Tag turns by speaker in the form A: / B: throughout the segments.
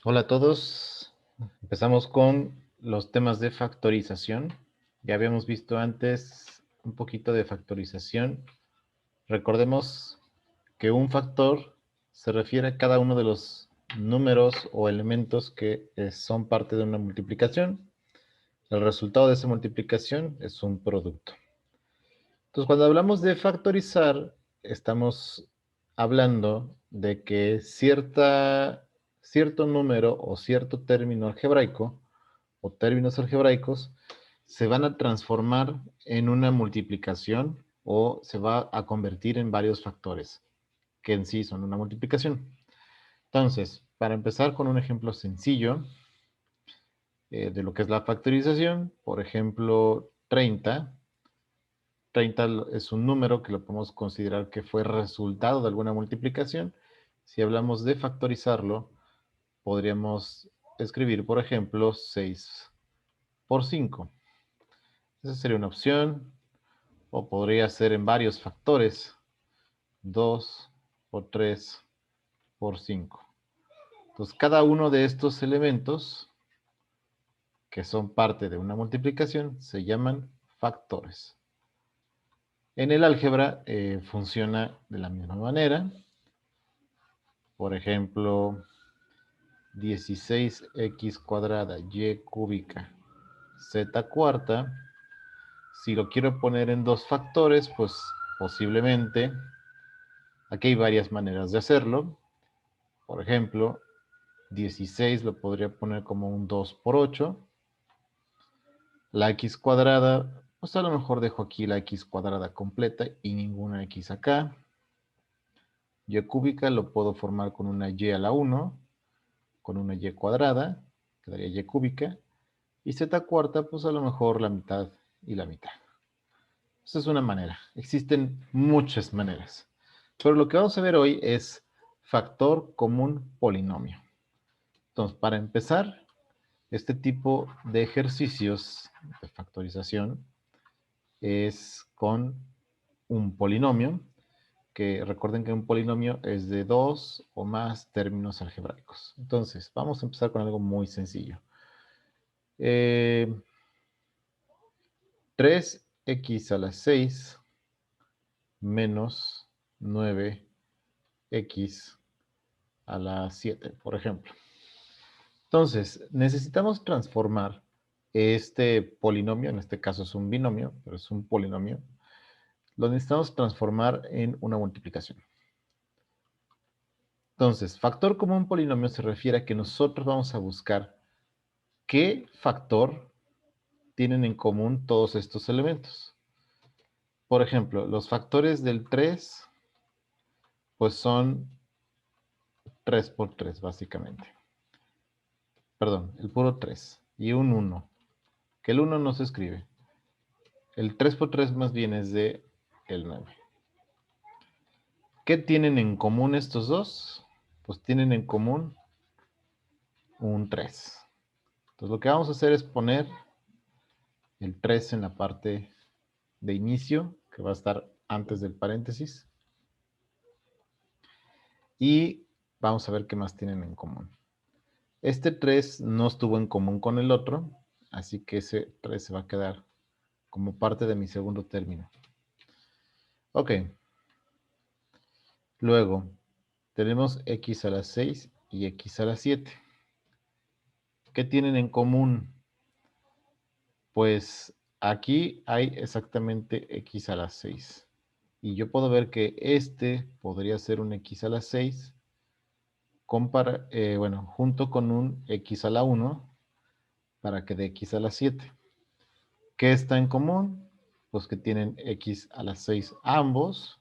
A: Hola a todos. Empezamos con los temas de factorización. Ya habíamos visto antes un poquito de factorización. Recordemos que un factor se refiere a cada uno de los números o elementos que son parte de una multiplicación. El resultado de esa multiplicación es un producto. Entonces, cuando hablamos de factorizar, estamos hablando de que cierto número o cierto término algebraico o términos algebraicos se van a transformar en una multiplicación o se va a convertir en varios factores, que en sí son una multiplicación. Entonces, para empezar con un ejemplo sencillo de lo que es la factorización, por ejemplo, 30 es un número que lo podemos considerar que fue resultado de alguna multiplicación. Si hablamos de factorizarlo, podríamos escribir, por ejemplo, 6 por 5. Esa sería una opción, o podría ser en varios factores, 2 por 3 por 5. Entonces, cada uno de estos elementos, que son parte de una multiplicación, se llaman factores. En el álgebra funciona de la misma manera. Por ejemplo, 16x cuadrada y cúbica z cuarta. Si lo quiero poner en dos factores, pues posiblemente, aquí hay varias maneras de hacerlo. Por ejemplo, 16 lo podría poner como un 2 por 8. La x cuadrada, pues a lo mejor dejo aquí la x cuadrada completa y ninguna x acá. Y cúbica lo puedo formar con una y a la 1, con una y cuadrada, quedaría y cúbica. Y z cuarta, pues a lo mejor la mitad y la mitad. Esa es una manera. Existen muchas maneras. Pero lo que vamos a ver hoy es factor común polinomio. Entonces, para empezar, este tipo de ejercicios de factorización es con un polinomio, que recuerden que un polinomio es de dos o más términos algebraicos. Entonces, vamos a empezar con algo muy sencillo. 3x a la 6 menos 9x a la 7, por ejemplo. Entonces, necesitamos transformar este polinomio, en este caso es un binomio, pero es un polinomio, lo necesitamos transformar en una multiplicación. Entonces, factor común polinomio se refiere a que nosotros vamos a buscar qué factor tienen en común todos estos elementos. Por ejemplo, los factores del 3, pues son 3 por 3, básicamente. Perdón, el puro 3 y un 1, que el 1 no se escribe. El 3 por 3 más bien es de el 9. ¿Qué tienen en común estos dos? Pues tienen en común un 3. Entonces lo que vamos a hacer es poner el 3 en la parte de inicio, que va a estar antes del paréntesis. Y vamos a ver qué más tienen en común. Este 3 no estuvo en común con el otro, así que ese 3 se va a quedar como parte de mi segundo término. Ok. Luego, tenemos x a la 6 y x a la 7. ¿Qué tienen en común? Pues aquí hay exactamente x a la 6. Y yo puedo ver que este podría ser un x a la 6 junto con un x a la 1 para que dé x a la 7. ¿Qué está en común? Pues que tienen x a la 6 ambos.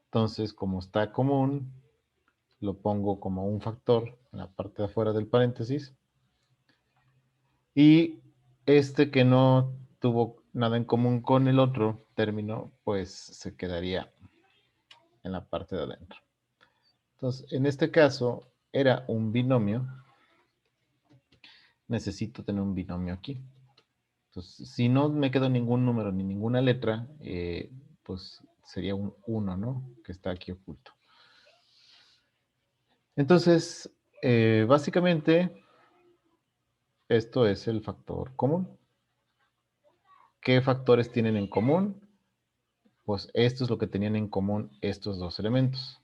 A: Entonces, como está común, lo pongo como un factor en la parte de afuera del paréntesis. Y este que no tuvo nada en común con el otro término, pues se quedaría en la parte de adentro. Entonces, en este caso, era un binomio. Necesito tener un binomio aquí. Entonces, si no me quedo ningún número ni ninguna letra, pues sería un 1, ¿no? Que está aquí oculto. Entonces, Básicamente, esto es el factor común. ¿Qué factores tienen en común? Pues esto es lo que tenían en común estos dos elementos.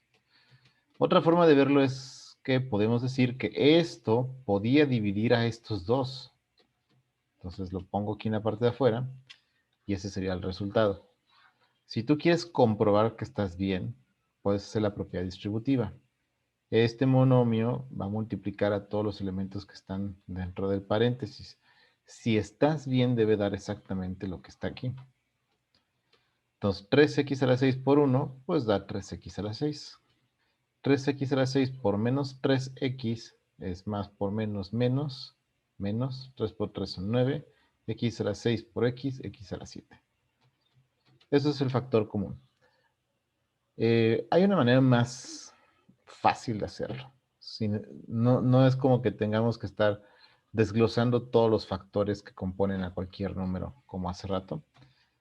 A: Otra forma de verlo es que podemos decir que esto podía dividir a estos dos. Entonces lo pongo aquí en la parte de afuera y ese sería el resultado. Si tú quieres comprobar que estás bien, puedes hacer la propiedad distributiva. Este monomio va a multiplicar a todos los elementos que están dentro del paréntesis. Si estás bien, debe dar exactamente lo que está aquí. Entonces, 3x a la 6 por 1, pues da 3x a la 6. 3x a la 6 por menos 3x es más por menos menos, menos 3 por 3 son 9, x a la 6 por x, x a la 7. Eso es el factor común. Hay una manera más fácil de hacerlo. No es como que tengamos que estar desglosando todos los factores que componen a cualquier número, como hace rato.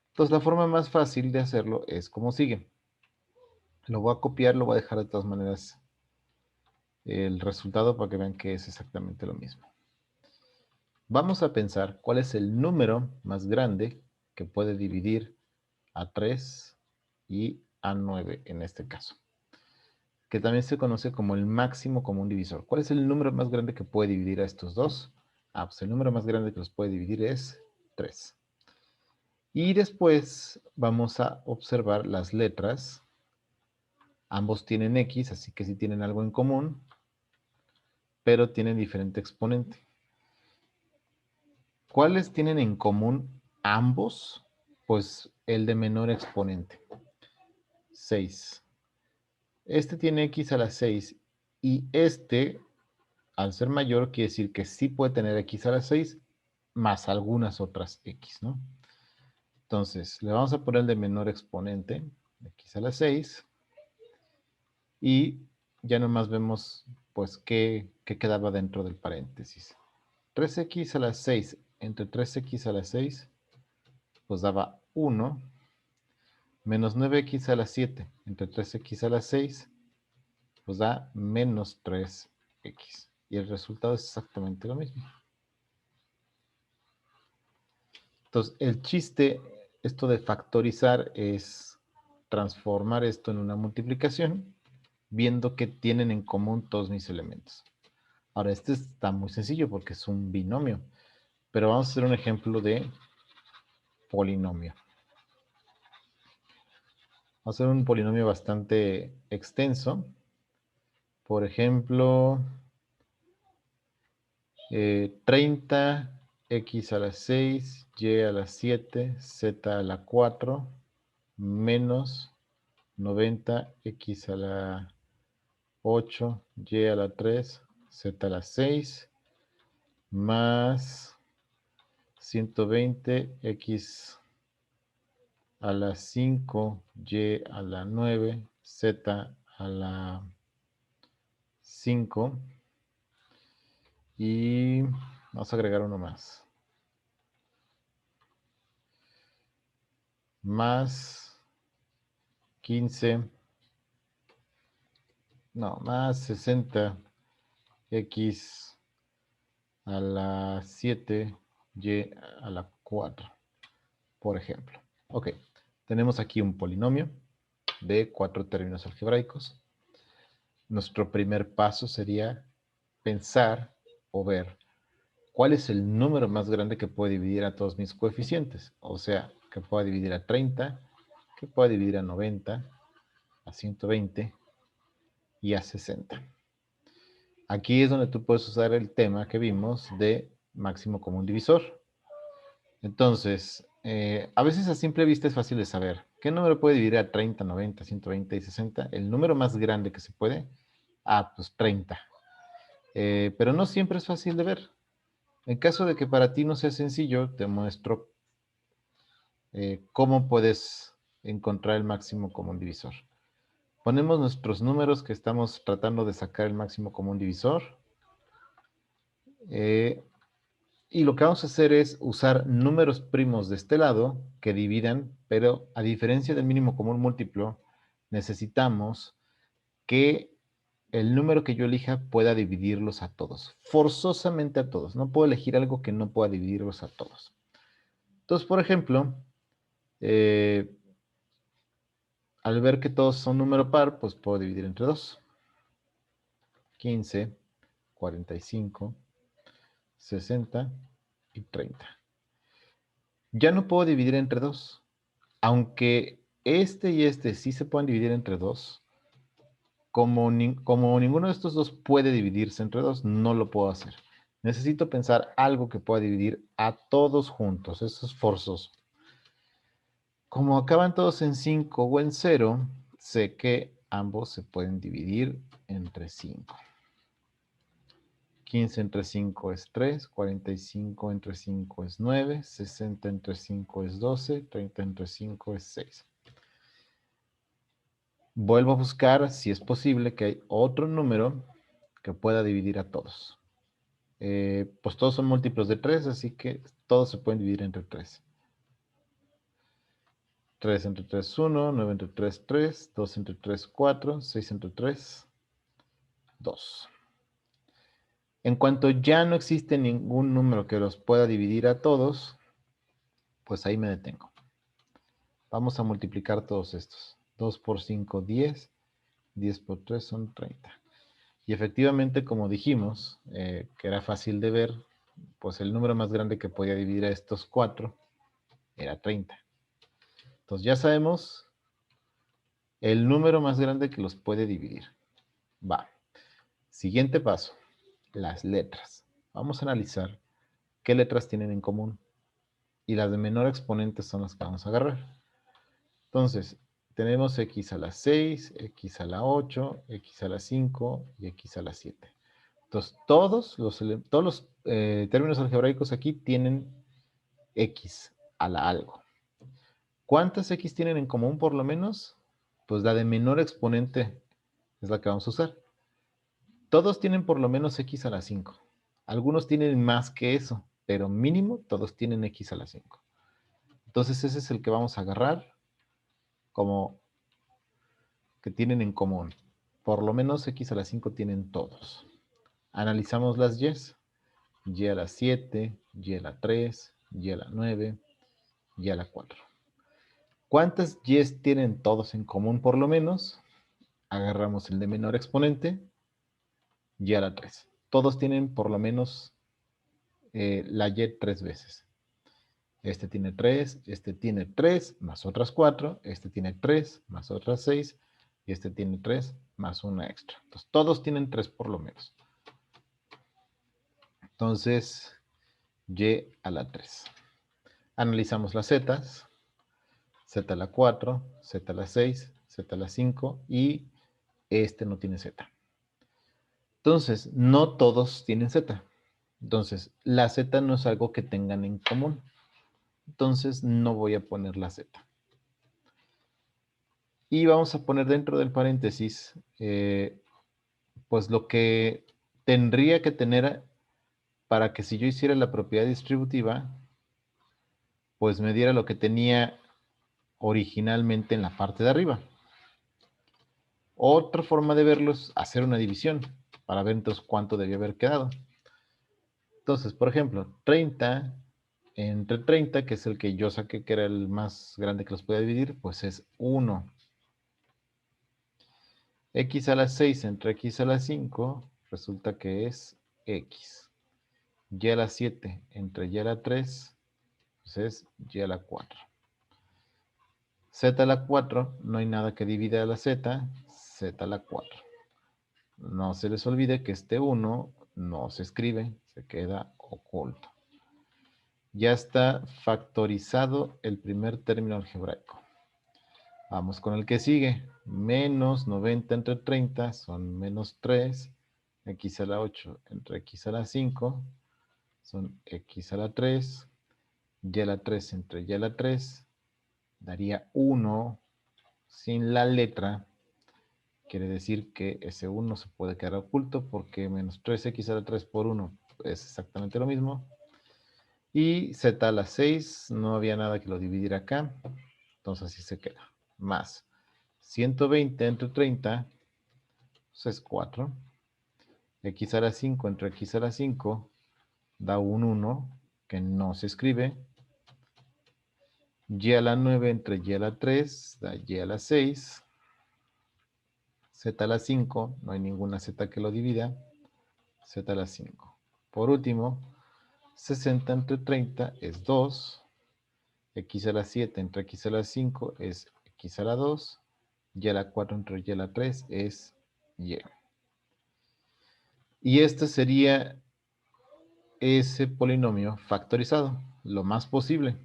A: Entonces, la forma más fácil de hacerlo es como sigue. Lo voy a copiar, lo voy a dejar de todas maneras el resultado para que vean que es exactamente lo mismo. Vamos a pensar cuál es el número más grande que puede dividir a 3 y a 9 en este caso, que también se conoce como el máximo común divisor. ¿Cuál es el número más grande que puede dividir a estos dos? Pues el número más grande que los puede dividir es 3. Y después vamos a observar las letras. Ambos tienen X, así que sí tienen algo en común, pero tienen diferente exponente. ¿Cuáles tienen en común ambos? Pues el de menor exponente, 6. Este tiene X a la 6 y este, al ser mayor, quiere decir que sí puede tener X a la 6 más algunas otras X, ¿no? Entonces, le vamos a poner el de menor exponente, X a la 6, y ya nomás vemos, pues, qué quedaba dentro del paréntesis. 3x a la 6 entre 3x a la 6, pues daba 1, menos 9x a la 7 entre 3x a la 6, pues da menos 3x. Y el resultado es exactamente lo mismo. Entonces, el chiste, esto de factorizar, es transformar esto en una multiplicación, viendo que tienen en común todos mis elementos. Ahora, este está muy sencillo porque es un binomio, pero vamos a hacer un ejemplo de polinomio. Vamos a hacer un polinomio bastante extenso. Por ejemplo, 30x a la 6, y a la 7, z a la 4, menos 90x a la 8, y a la 3, z a la 6, más 120x a la 5, y a la 9, z a la 5, y vamos a agregar uno más. Más 15, no, más 60x a la 7, y a la 4, por ejemplo. Ok, tenemos aquí un polinomio de 4 términos algebraicos. Nuestro primer paso sería pensar o ver cuál es el número más grande que puede dividir a todos mis coeficientes. O sea, que pueda dividir a 30, que pueda dividir a 90, a 120 y a 60. Aquí es donde tú puedes usar el tema que vimos de máximo común divisor. Entonces, a veces a simple vista es fácil de saber. ¿Qué número puede dividir a 30, 90, 120 y 60? El número más grande que se puede, pues 30. Pero no siempre es fácil de ver. En caso de que para ti no sea sencillo, te muestro cómo puedes encontrar el máximo común divisor. Ponemos nuestros números que estamos tratando de sacar el máximo común divisor. Y lo que vamos a hacer es usar números primos de este lado que dividan, pero a diferencia del mínimo común múltiplo, necesitamos que el número que yo elija pueda dividirlos a todos. Forzosamente a todos. No puedo elegir algo que no pueda dividirlos a todos. Entonces, por ejemplo, al ver que todos son número par, pues puedo dividir entre 2. 15, 45, 60 y 30. Ya no puedo dividir entre 2. Aunque este y este sí se pueden dividir entre 2, como ninguno de estos dos puede dividirse entre 2, no lo puedo hacer. Necesito pensar algo que pueda dividir a todos juntos. Eso es forzoso. Como acaban todos en 5 o en 0, sé que ambos se pueden dividir entre 5. 15 entre 5 es 3, 45 entre 5 es 9, 60 entre 5 es 12, 30 entre 5 es 6. Vuelvo a buscar si es posible que hay otro número que pueda dividir a todos. Pues todos son múltiplos de 3, así que todos se pueden dividir entre 3. 3 entre 3 es 1, 9 entre 3 3, 2 entre 3 4, 6 entre 3 2. En cuanto ya no existe ningún número que los pueda dividir a todos, pues ahí me detengo. Vamos a multiplicar todos estos. 2 por 5, 10. 10 por 3 son 30. Y efectivamente, como dijimos, que era fácil de ver, pues el número más grande que podía dividir a estos 4 era 30. Entonces ya sabemos el número más grande que los puede dividir. Va. Siguiente paso, las letras. Vamos a analizar qué letras tienen en común. Y las de menor exponente son las que vamos a agarrar. Entonces, tenemos x a la 6, x a la 8, x a la 5 y x a la 7. Entonces, todos los términos algebraicos aquí tienen x a la algo. ¿Cuántas x tienen en común por lo menos? Pues la de menor exponente es la que vamos a usar. Todos tienen por lo menos x a la 5. Algunos tienen más que eso, pero mínimo todos tienen x a la 5. Entonces ese es el que vamos a agarrar como que tienen en común. Por lo menos x a la 5 tienen todos. Analizamos las y's. Y a la 7, y a la 3, y a la 9, y a la 4. ¿Cuántas y's tienen todos en común por lo menos? Agarramos el de menor exponente, y a la 3. Todos tienen por lo menos la y 3 veces. Este tiene 3, este tiene 3 más otras 4, este tiene 3 más otras 6, y este tiene 3 más una extra. Entonces, todos tienen 3 por lo menos. Entonces, y a la 3. Analizamos las zetas. Z a la 4, Z a la 6, Z a la 5 y este no tiene Z. Entonces, no todos tienen Z. Entonces, la Z no es algo que tengan en común. Entonces, no voy a poner la Z. Y vamos a poner dentro del paréntesis, pues lo que tendría que tener para que si yo hiciera la propiedad distributiva, pues me diera lo que tenía originalmente en la parte de arriba. Otra forma de verlo es hacer una división para ver entonces cuánto debía haber quedado. Entonces, por ejemplo, 30 entre 30, que es el que yo saqué que era el más grande que los podía dividir, pues es 1. X a la 6 entre x a la 5 resulta que es x. Y a la 7 entre y a la 3, pues es y a la 4. Z a la 4, no hay nada que divida a la z, z a la 4. No se les olvide que este 1 no se escribe, se queda oculto. Ya está factorizado el primer término algebraico. Vamos con el que sigue. Menos 90 entre 30 son menos 3. X a la 8 entre x a la 5 son x a la 3. Y a la 3 entre y a la 3 daría 1 sin la letra. Quiere decir que ese 1 se puede quedar oculto porque menos 3x a la 3 por 1 es exactamente lo mismo. Y z a la 6, no había nada que lo dividiera acá, entonces así se queda. Más 120 entre 30 pues es 4. X a la 5 entre X a la 5 da un 1 que no se escribe. Y a la 9 entre Y a la 3 da Y a la 6. Z a la 5, no hay ninguna Z que lo divida. Z a la 5. Por último, 60 entre 30 es 2. X a la 7 entre X a la 5 es X a la 2. Y a la 4 entre Y a la 3 es Y. Y este sería ese polinomio factorizado, lo más posible.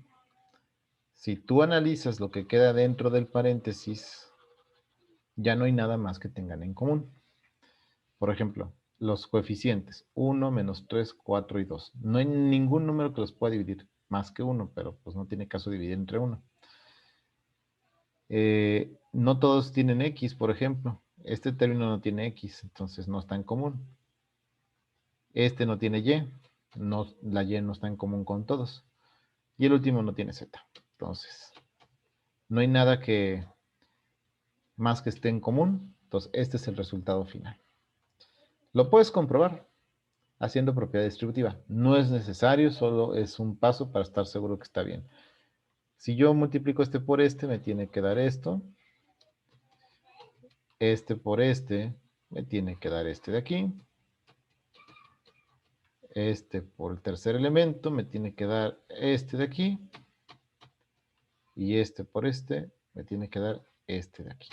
A: Si tú analizas lo que queda dentro del paréntesis, ya no hay nada más que tengan en común. Por ejemplo, los coeficientes 1, menos 3, 4 y 2. No hay ningún número que los pueda dividir más que 1, pero pues no tiene caso dividir entre 1. No todos tienen X, por ejemplo. Este término no tiene X, entonces no está en común. Este no tiene Y, no, la Y no está en común con todos. Y el último no tiene Z. Entonces, no hay nada que más que esté en común. Entonces, este es el resultado final. Lo puedes comprobar haciendo propiedad distributiva. No es necesario, solo es un paso para estar seguro que está bien. Si yo multiplico este por este, me tiene que dar esto. Este por este, me tiene que dar este de aquí. Este por el tercer elemento, me tiene que dar este de aquí. Y este por este, me tiene que dar este de aquí.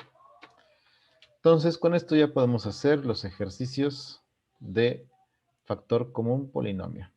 A: Entonces, con esto ya podemos hacer los ejercicios de factor común polinomio.